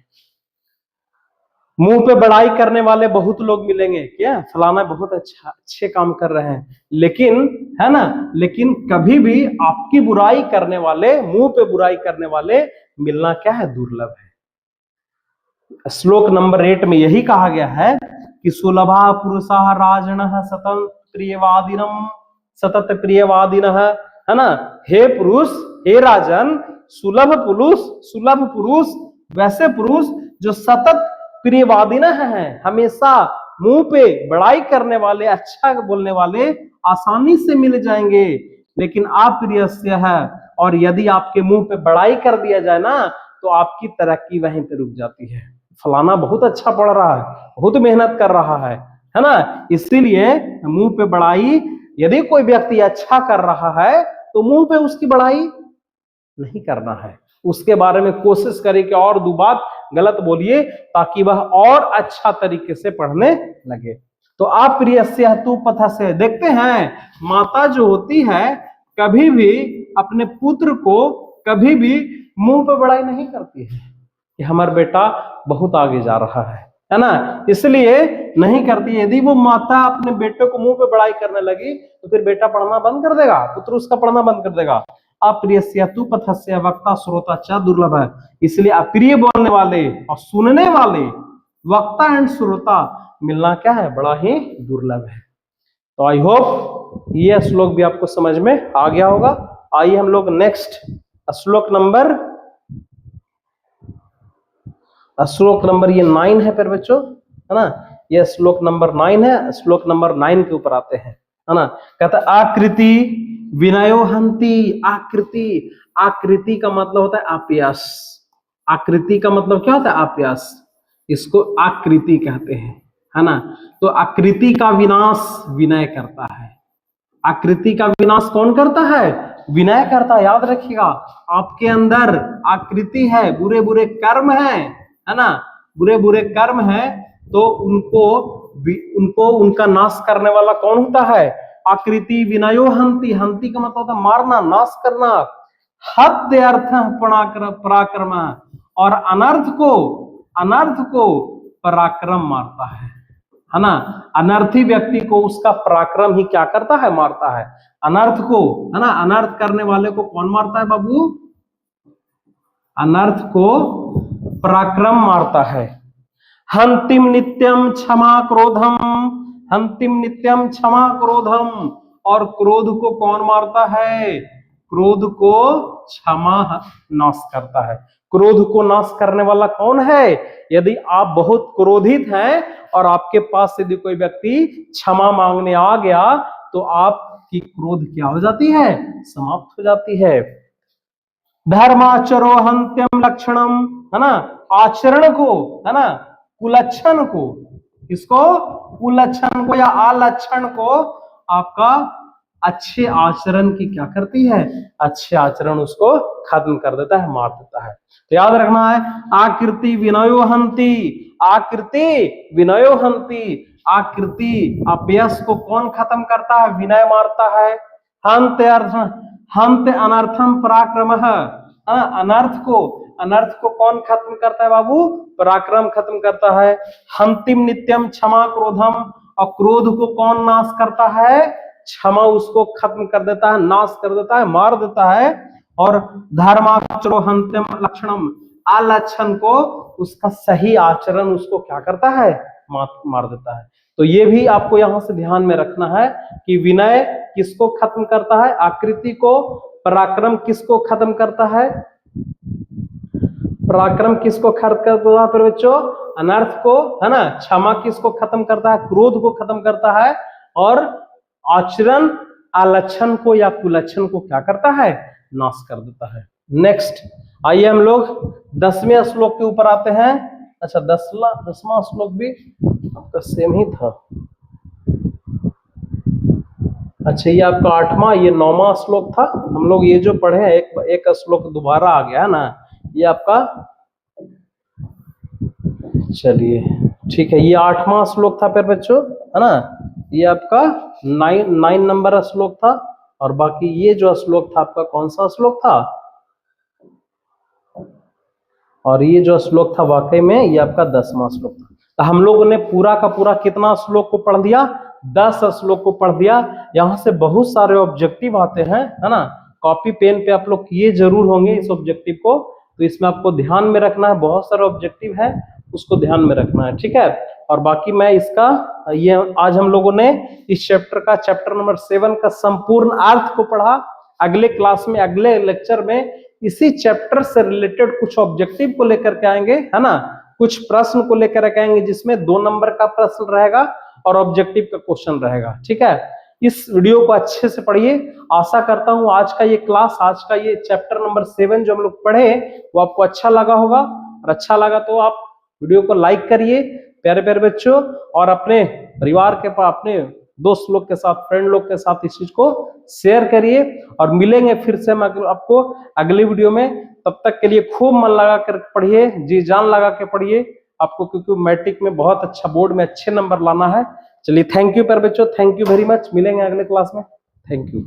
मुंह पे बड़ाई करने वाले बहुत लोग मिलेंगे, क्या फलाना बहुत अच्छे काम कर रहे हैं, लेकिन है ना, लेकिन कभी भी आपकी बुराई करने वाले, मुंह पे बुराई करने वाले मिलना क्या है, दुर्लभ है। श्लोक नंबर 8 में यही कहा गया है कि सुलभा पुरुषः राजनः सतत प्रियवादिनम, सतत प्रियवादिनः, है ना। हे पुरुष, हे राजन, सुलभ पुरुष वैसे पुरुष जो सतत प्रियवादिना है, हमेशा मुंह पे बड़ाई करने वाले, अच्छा बोलने वाले आसानी से मिल जाएंगे। लेकिन अप्रियस्य है, और यदि आपके मुंह पे बड़ाई कर दिया जाए ना, तो आपकी तरक्की वहीं पे रुक जाती है। फलाना बहुत अच्छा पढ़ रहा है, बहुत मेहनत कर रहा है ना। इसीलिए मुंह पे बड़ाई, यदि कोई व्यक्ति अच्छा कर रहा है तो मुंह पे उसकी बड़ाई नहीं करना है, उसके बारे में कोशिश करें कि और दो बात गलत बोलिए ताकि वह और अच्छा तरीके से पढ़ने लगे। तो अप्रियस्य तु पथस्य, देखते हैं माता जो होती है कभी भी अपने पुत्र को कभी भी मुंह पे बड़ाई नहीं करती है कि हमारा बेटा बहुत आगे जा रहा है ना, इसलिए नहीं करती। यदि वो माता अपने बेटे को मुंह पे बड़ाई करने लगी तो फिर बेटा पढ़ना बंद कर देगा, पुत्र उसका पढ़ना बंद कर देगा। अप्रियस्य तु पथस्य वक्ता श्रोता च दुर्लभ है, इसलिए अप्रिय बोलने वाले और सुनने वाले, वक्ता एंड श्रोता मिलना क्या है, बड़ा ही दुर्लभ है। तो आई होप ये श्लोक भी आपको समझ में आ गया होगा। आइए हम लोग नेक्स्ट श्लोक नंबर ये 9 है फिर बच्चों, है ना। ये श्लोक नंबर 9 है, श्लोक नंबर 9 के ऊपर आते हैं, है ना। कहता है आकृति विनयो हंति, आकृति, आकृति का मतलब होता है आप्यास, आकृति का मतलब क्या होता है, आप्यास, इसको आकृति कहते हैं, है ना। तो आकृति का विनाश विनय करता है, आकृति का विनाश कौन करता है, विनय करता है। याद रखिएगा, आपके अंदर आकृति है, बुरे बुरे कर्म है ना, बुरे बुरे कर्म है, तो उनको उनका नाश करने वाला कौन होता है, आकृति विनयो हंति, हंति का मतलब होता है मारना, नाश करना। हत्य अर्थ पराक्रम, और अनर्थ को पराक्रम मारता है ना। अनर्थी व्यक्ति को उसका पराक्रम ही क्या करता है, मारता है। अनर्थ को, है ना, अनर्थ करने वाले को कौन मारता है बाबू, अनर्थ को पराक्रम मारता है। हंतिम नित्यम क्षमा क्रोधम, हंतिम नित्यम क्षमा क्रोधम। और क्रोध को कौन मारता है? क्रोध को क्षमा नाश करता है। क्रोध को नाश करने वाला कौन है? यदि आप बहुत क्रोधित हैं और आपके पास यदि कोई व्यक्ति क्षमा मांगने आ गया तो आपकी क्रोध क्या हो जाती है? समाप्त हो जाती है। धर्माचरो हंत्यम लक्षणम, है ना, आचरण को, है ना, कुलक्षण को, इसको कुलक्षण को या आलक्षण को आपका अच्छे आचरण की क्या करती है? अच्छे आचरण उसको खत्म कर देता है, मार देता है। तो याद रखना है, आकृति विनयो हंति, आकृति विनयो हंति। आकृति अपयश को कौन खत्म करता है? विनय मारता है। हंत अर्थ, हंत अनर्थम पराक्रमः, अनर्थ को कौन खत्म करता है बाबू? पराक्रम खत्म करता है। हंतिम नित्यम क्षमा क्रोधम, और क्रोध को कौन नाश करता है? क्षमा उसको खत्म कर देता है, नाश कर देता है, मार देता है। और धर्माचरो हंत्यम लक्षणम, आलक्षण को उसका सही आचरण उसको क्या करता है? मार देता है। तो ये भी आपको यहां से ध्यान में रखना है कि विनय किसको खत्म करता है? आकृति को। पराक्रम किसको खत्म करता है? पराक्रम किसको खत्म करता है फिर बच्चों? अनर्थ को, है ना। क्षमा किसको खत्म करता है? क्रोध को खत्म करता है। और आचरण आलक्षण को या कुलक्षण को क्या करता है? नाश कर देता है। नेक्स्ट आइए हम लोग 10वें श्लोक के ऊपर आते हैं। अच्छा 10वां श्लोक भी आपका सेम ही था। अच्छा ये आपका 8वां, ये 9वां श्लोक था। हम लोग ये जो पढ़े हैं एक श्लोक दोबारा आ गया है ना, ये आपका, चलिए ठीक है, ये 8वां श्लोक था फिर बच्चों, है ना। ये आपका 9 नंबर श्लोक था। और बाकी ये जो श्लोक था आपका कौन सा श्लोक था? और ये जो श्लोक था वाकई में ये आपका 10वां श्लोक था। तो हम लोगों ने पूरा का पूरा कितना श्लोक को पढ़ दिया? 10 श्लोक को पढ़ दिया। यहाँ से बहुत सारे ऑब्जेक्टिव आते हैं, है ना। कॉपी पेन पे आप लोग किए जरूर होंगे इस ऑब्जेक्टिव को, तो इसमें आपको ध्यान में रखना है। बहुत सारे ऑब्जेक्टिव है, उसको ध्यान में रखना है, ठीक है। और बाकी मैं इसका ये आज हम लोगों ने इस चैप्टर का, चैप्टर नंबर 7 का संपूर्ण अर्थ को पढ़ा। अगले क्लास में, अगले लेक्चर में इसी चैप्टर से रिलेटेड कुछ ऑब्जेक्टिव को लेकर के आएंगे, है ना। कुछ प्रश्न को लेकर के आएंगे जिसमें 2 नंबर का प्रश्न रहेगा और ऑब्जेक्टिव का क्वेश्चन रहेगा, ठीक है। इस वीडियो को अच्छे से पढ़िए। आशा करता हूं आज का ये क्लास, आज का ये चैप्टर नंबर 7 जो हम लोग पढ़े वो आपको अच्छा लगा होगा। और अच्छा लगा तो आप वीडियो को लाइक करिए प्यारे प्यारे बच्चों, और अपने परिवार के पास, अपने दोस्त लोग के साथ, फ्रेंड लोग के साथ इस चीज को शेयर करिए। और मिलेंगे फिर से हम आपको अगली वीडियो में। तब तक के लिए खूब मन लगा कर पढ़िए, जी जान लगा के पढ़िए आपको, क्योंकि मैट्रिक में बहुत अच्छा, बोर्ड में अच्छे नंबर लाना है। चलिए थैंक यू प्यारे बच्चों, थैंक यू वेरी मच। मिलेंगे अगले क्लास में। Thank you.